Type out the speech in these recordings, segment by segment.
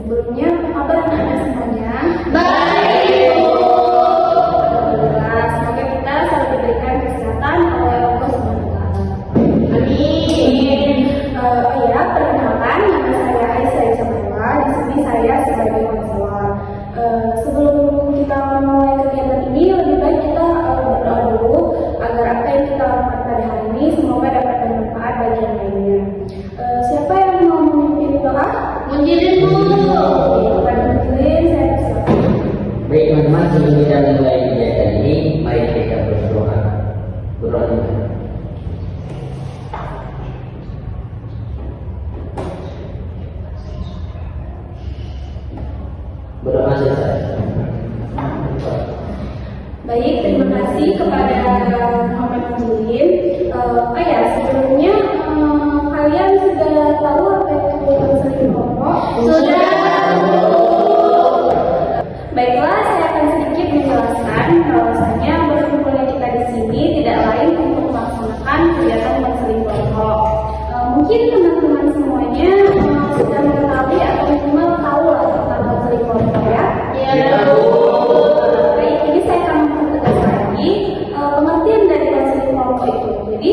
Sebelumnya, apa kabar anak-anak semuanya? Baik, Bu. Alhamdulillah, semoga kita selalu diberikan kesehatan oleh Allah Subhanahu wa Ta'ala. Amin. Ya, perkenalkan, nama saya Aisyah Ismaila. Di sini saya sebagai konselor. Sebelum kita memulai kegiatan ini, lebih baik kita berdoa dulu agar apa yang kita lakukan pada hari ini semoga dapat bermanfaat bagi yang lainnya. Siapa yang mau memimpin doa? Munjirin, Bu. Kepada munjirin, saya persilakan. Baik teman-teman, sebelum kita mulai kegiatan ini, mari kita berdoa. Berdoa dulu. Berdoa selesai. Baik, terima kasih kepada Muhammad Munjirin. Sebelumnya kalian sudah tahu apa itu konseling kelompok? Sudah, Bu. Baiklah, saya akan sedikit menjelaskan bahwasanya berkumpulnya kita di sini tidak lain untuk melaksanakan kegiatan konseling kelompok. Mungkin teman-teman semuanya sudah mengetahui atau minimal tahu lah tentang konseling kelompok ya. Iya, Bu. Baik, ini saya akan mempertegas lagi pengertian dari konseling kelompok itu. Jadi,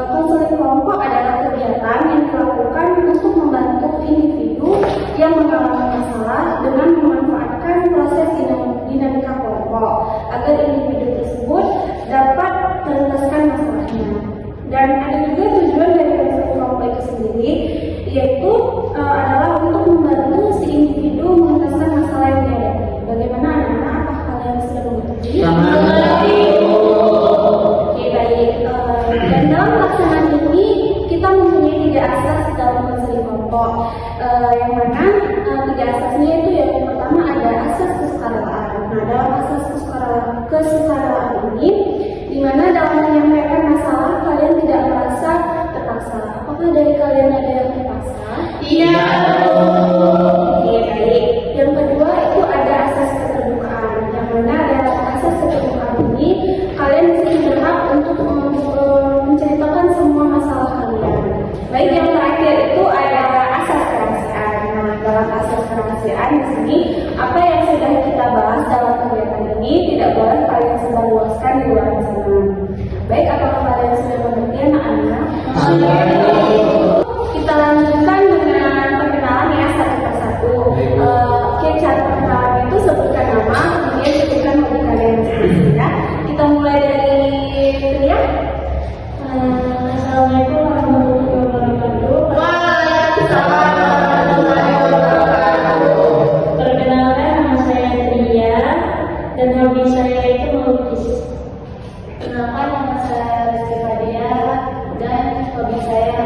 konseling kelompok adalah kegiatan yang dilakukan untuk membantu individu yang mengalami masalah dengan memanfaatkan proses dinamika kelompok agar individu tersebut dapat menuntaskan masalahnya. Dan ada juga tujuan dari konseling kelompok itu sendiri, yaitu adalah untuk membantu si individu menuntaskan masalah yang dihadapi. Bagaimana anak-anak? Apakah kalian sudah mengerti? Oke, baik. Dan dalam pelaksanaan ini kita mempunyai 3 asas dalam konseling kelompok. Yang mana 3 asasnya itu yang pertama ada asas kesukaraan. Nah, dalam asas kesukaraan ini, di mana dalam menyampaikan masalah kalian tidak merasa terpaksa. Apakah dari kalian ada yang terpaksa? Iya, Bu. Oke, baik. Yang kedua itu ada asas keterbukaan. Yang mana dalam asas keterbukaan ini kalian mesti berhak untuk menceritakan semua masalah kalian. Baik, yang terakhir itu ada asas kerahasiaan. Nah, dalam asas kerahasiaan di sini apa yang sudah kita bahas dalam kegiatan ini tidak boleh kalian sebarluaskan di luar sana. Baik, apakah kalian sudah mengerti anak-anak? Kita lanjutkan dengan perkenalan ya satu persatu. Oke, cara perkenalan itu sebutkan nama, kemudian sebutkan hobi kalian masing-masing ya. Kita mulai dari Ria. Assalamualaikum warahmatullahi wabarakatuh. Waalaikumsalam warahmatullahi wabarakatuh. Perkenalkan, nama saya Ria dan hobi saya itu melukis. Kenalkan, nama saya Rizky Fadia dan hobi saya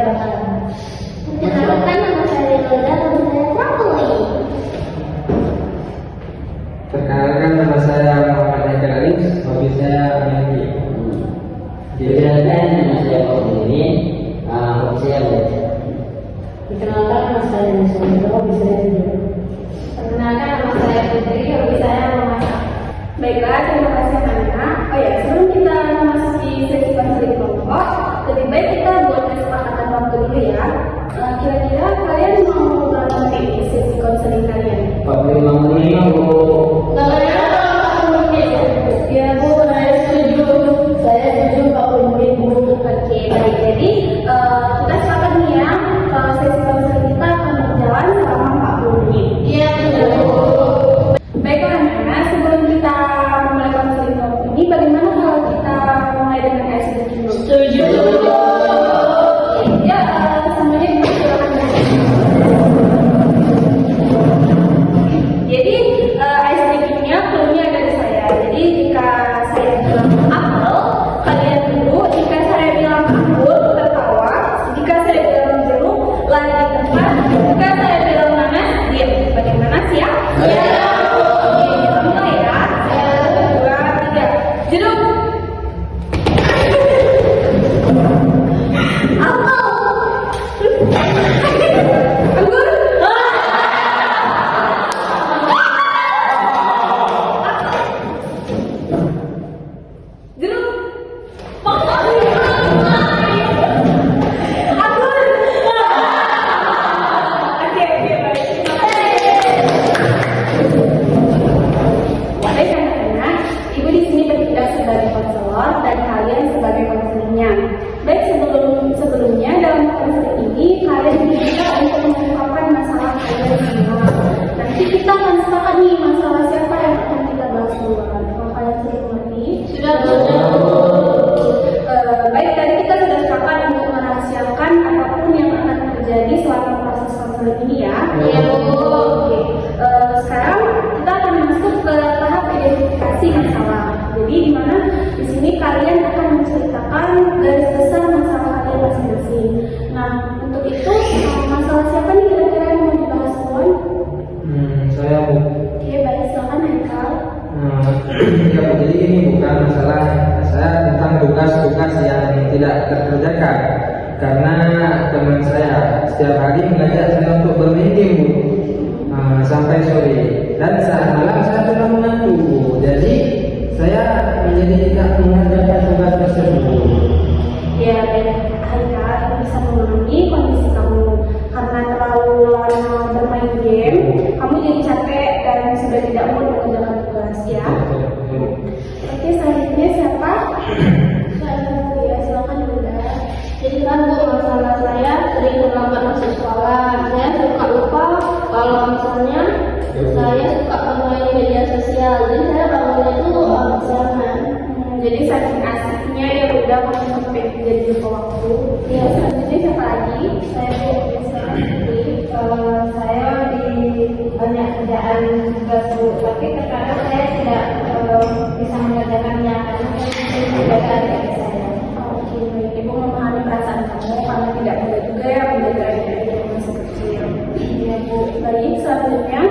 kita akan sepakat nih masalah siapa yang akan kita bahas duluan. Kalau kalian sudah mengerti? Sudah. Baik, tadi kita sudah sepakat untuk merahasiakan apapun yang akan terjadi selama proses konseling ini ya. Iya, Bu. Oke. Sekarang kita akan masuk ke tahap identifikasi masalah. Jadi di mana di sini kalian akan menceritakan garis besar masalah kalian masing-masing. Nah, untuk itu masalah siapa nih kira-kira yang mau dibahas duluan? Saya Bu. Oke, baik, silakan Haikal. Ya Bu, jadi ini bukan masalah saya tentang tugas-tugas yang tidak terkerjakan. Karena teman saya setiap hari mengajak saya untuk bermain game Bu, sampai sore. Dan saat malam saya sudah mengantuk Bu. Jadi saya menjadi tidak mengerjakan tugas tersebut. Ya, baik, Haikal, aku bisa memahami kondisi kamu karena terlalu lama bermain game, kamu jadi capek dan sudah tidak mau mengerjakan tugas ya. Oke, selanjutnya siapa? Ya, silakan Bunda. Jadi kan Bu, masalah saya sering terlambat masuk sekolah. Saya suka lupa kalau misalnya saya suka bermain media sosial. Jadi saya bangunnya itu siangan. Jadi saking asiknya ya udah kamu sampai jadi lupa waktu. Ya, selanjutnya siapa lagi? Saya Bu, saya di banyak kerjaan tugas Bu, tapi terkadang saya tidak bisa mengerjakannya karena saya menjaga adik saya. Oke, baik. Ibu memahami perasaan kamu karena tidak mudah juga ya menjaga adik-adik yang masih kecil. Ya, Bu. Baik, selanjutnya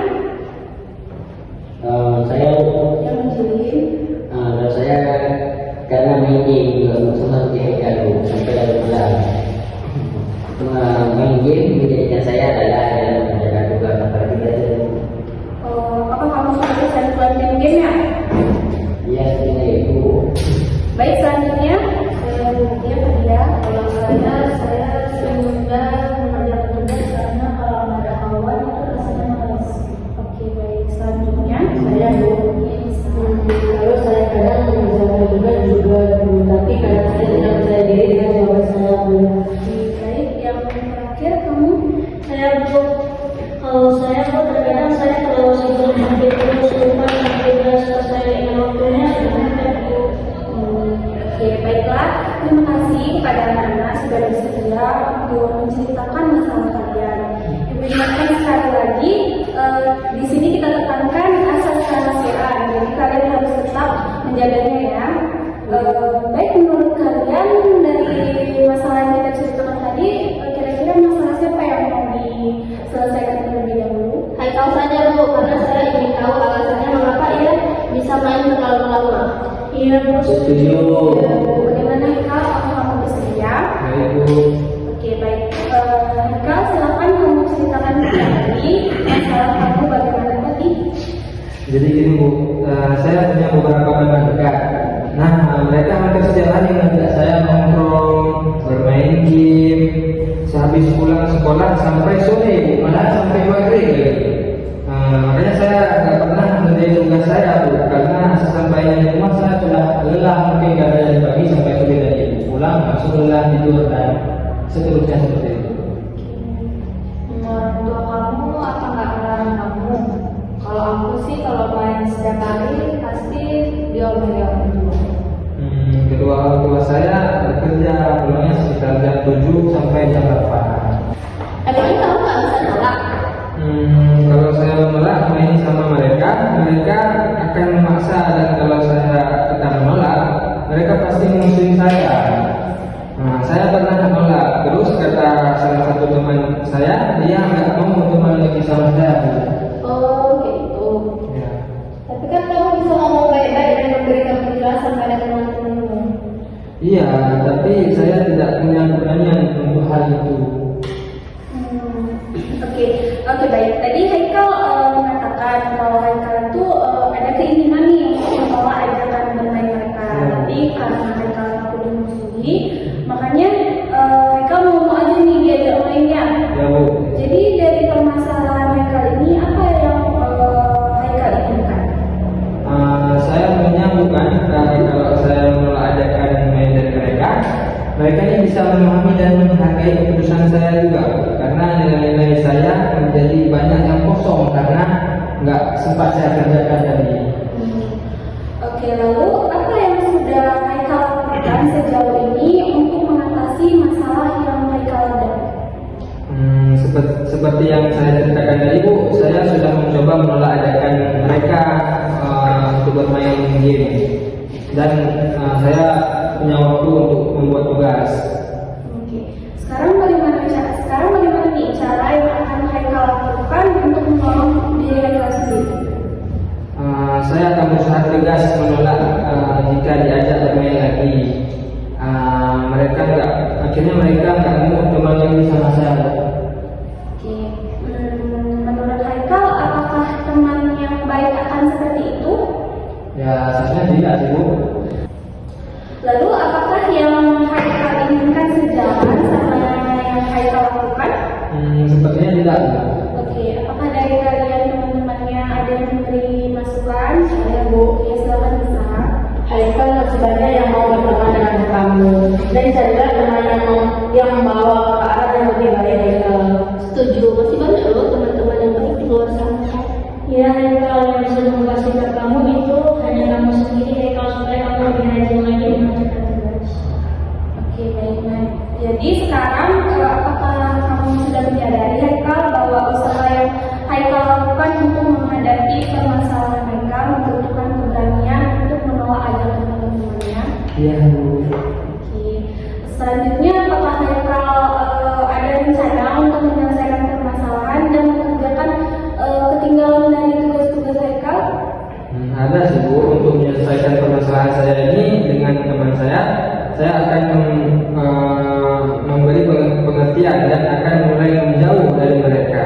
Saya yang menjadi dan saya karena main game juga sama seperti Bu sampai dari bulan. Main game menjadikan saya adalah dalam menjaga tugas apalagi dari apa kamu sudah selesai pelatihan game ya? Iya, seperti itu. Baik, selanjutnya Dia kerja, kalau saya sudah mengerjakan tugas karena kalau ada kawan itu rasanya malas. oke, baik, selanjutnya Saya lalu saya kadang mengerjakan tugas juga tapi kadang saya tidak percaya diri dengan jawaban saya Bu. baik, yang terakhir kamu. Saya Bu, kalau saya Bu terkadang saya kalau sebelum hampir terus lupa tugas selesai dengan waktunya sudah Bu. Oke, baiklah. Terima kasih kepada anak-anak sudah bersedia untuk menceritakan masalah kalian. Ibu ingatkan sekali lagi, di sini kita tekankan asas kerahasiaan. Jadi kalian harus tetap menjaganya ya. Baik, menurut kalian dari masalah yang kita ceritakan tadi, kira-kira masalah siapa yang mau diselesaikan terlebih dahulu? Haikal saja Bu, karena saya ingin tahu alasannya mengapa ia bisa main terlalu lama. Iya Bu. Setuju. Bagaimana Haikal? Apakah kamu bersedia? Baik Bu. Oke, baik. Haikal, silakan kamu ceritakan kembali masalah kamu bagaimana tadi. Jadi gini Bu, saya punya beberapa teman dekat. Nah, mereka hampir setiap hari mengajak saya nongkrong, bermain game, sehabis pulang sekolah sampai sore Bu, malah sampai maghrib lagi. Makanya saya nggak pernah mengerjakan tugas saya Bu, karena sesampainya di rumah saya sudah lelah mungkin karena dari pagi sampai sore tadi. Pulang langsung lelah tidur dan seterusnya seperti itu. Orang tua kamu apa nggak melarang kamu? Kalau aku sih kalau main setiap hari pasti diomelin orang tua. Kedua orang tua saya bekerja pulangnya sekitar jam 7 sampai jam 8. Emangnya tahu nggak sempat saya kerjakan tadi. Oke, lalu apa yang sudah Haikal lakukan sejauh ini untuk mengatasi masalah yang Haikal hadapi? Seperti yang saya ceritakan tadi Bu, saya sudah mencoba menolak ajakan mereka untuk bermain game, dan saya punya waktu untuk membuat tugas. Oke. Sekarang bagaimana nih cara yang akan Haikal lakukan untuk menolong diri Haikal sendiri? Saya akan berusaha tegas menolak jika diajak bermain lagi. Akhirnya mereka nggak mau bermain lagi sama saya. Oke. Menurut Haikal, apakah teman yang baik akan seperti itu? Ya, sebenarnya tidak sih Bu. Lalu apakah yang Haikal inginkan sejalan sama yang Haikal lakukan? Sepertinya tidak Bu. Oke, apakah dari kalian teman-temannya ada yang memberi masukan? Ada Bu, ya silakan bisa. Haikal masih banyak yang mau berteman dengan kamu, dan carilah teman yang membawa ke arah yang lebih baik. Haikal setuju, masih banyak loh teman-teman yang baik di luar sana. Ya, Haikal, yang bisa memfasilitasi kamu itu hanya kamu sendiri, Haikal, supaya kamu lebih rajin lagi mengerjakan tugas. Oke, baik. Jadi sekarang apakah kamu sudah menyadari Haikal bahwa usaha yang Haikal lakukan untuk menghadapi permasalahan Haikal membutuhkan keberanian untuk menolak ajakan teman-temannya? Iya Bu. Oke. Selanjutnya, apakah Haikal ada rencana untuk menyelesaikan permasalahan dan mengerjakan ketinggalan dari tugas-tugas Haikal? Ada sih Bu, untuk menyelesaikan permasalahan saya ini dengan teman saya akan memberi pengertian dan akan mulai menjauh dari mereka.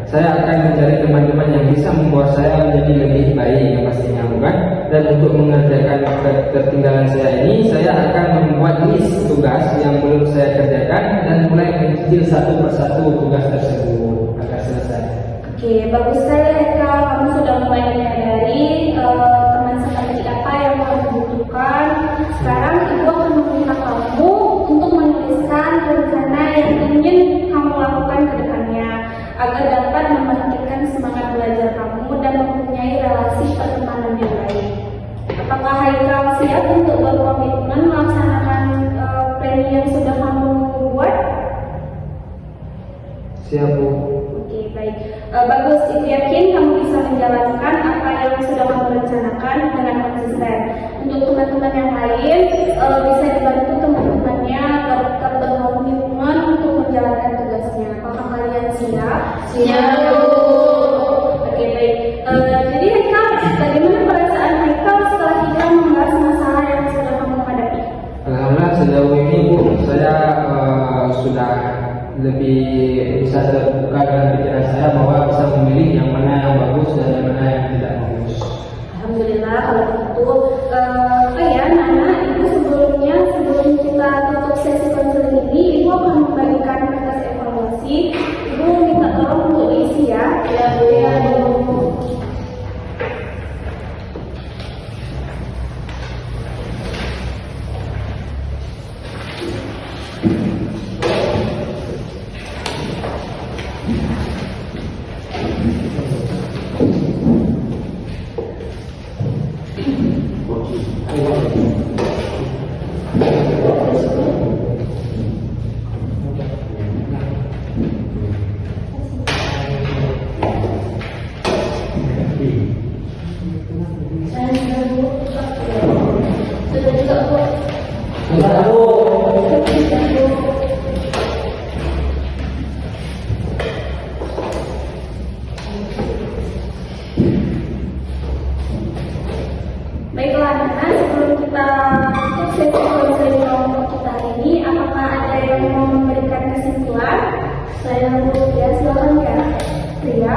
Saya akan mencari teman-teman yang bisa membuat saya menjadi lebih baik, yang pastinya bukan. Dan untuk mengerjakan ketertinggalan saya ini, saya akan membuat list tugas yang belum saya kerjakan dan mulai mencicil satu persatu tugas tersebut agar selesai. Oke, bagus sekali Haikal. Kamu sudah mulai menyadari teman seperti apa yang kamu butuhkan. Sekarang Ibu akan meminta kamu untuk menuliskan rencana yang ingin kamu lakukan ke depannya agar dapat membangkitkan semangat belajar kamu dan mempunyai relasi pertemanan yang baik. Apakah Haikal siap untuk berkomitmen melaksanakan plan yang sudah kamu buat? Siap Bu. Oke, baik. Bagus, Ibu yakin kamu bisa menjalankan apa yang sudah kamu rencanakan dengan konsisten. Untuk teman-teman yang lain, bisa dibantu teman-temannya agar tetap berkomitmen untuk menjalankan tugasnya. Apakah kalian siap? Siap. Oke, baik. Jadi Haikal, bagaimana perasaan Haikal setelah kita membahas masalah yang sudah kamu hadapi? Alhamdulillah sejauh ini Bu, saya sudah lebih bisa terbuka dengan pikiran saya bahwa bisa memilih yang mana yang bagus dan yang mana yang tidak bagus. Alhamdulillah kalau begitu. Nana, Ibu sebelum kita tutup sesi konseling ini, Ibu akan membagikan kertas evaluasi. Ibu minta tolong untuk diisi ya. Ya, Bu. Baiklah, Nana, sebelum kita tutup sesi konseling kelompok kita ini, apakah ada yang mau memberikan kesimpulan? Saya Bu, Ya, silakan ya. Ria.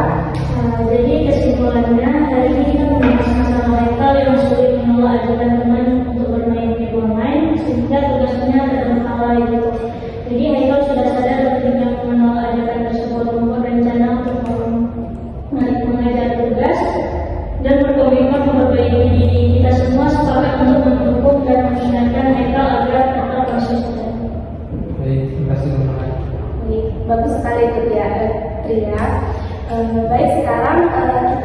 jadi kesimpulannya hari ini kita membahas masalah Haikal yang sulit menolak ajakan teman untuk bermain game online sehingga tugasnya terhalang gitu. Jadi Haikal sudah sadar pentingnya menolak ajakan tersebut, membuat rencana untuk mengajar tugas dan berkomitmen memperbaiki diri. Kita semua sepakat untuk mendukung dan mengingatkan Haikal agar tetap konsisten. Baik, terima kasih teman-teman. Bagus sekali itu ya, Ria. Baik, sekarang kita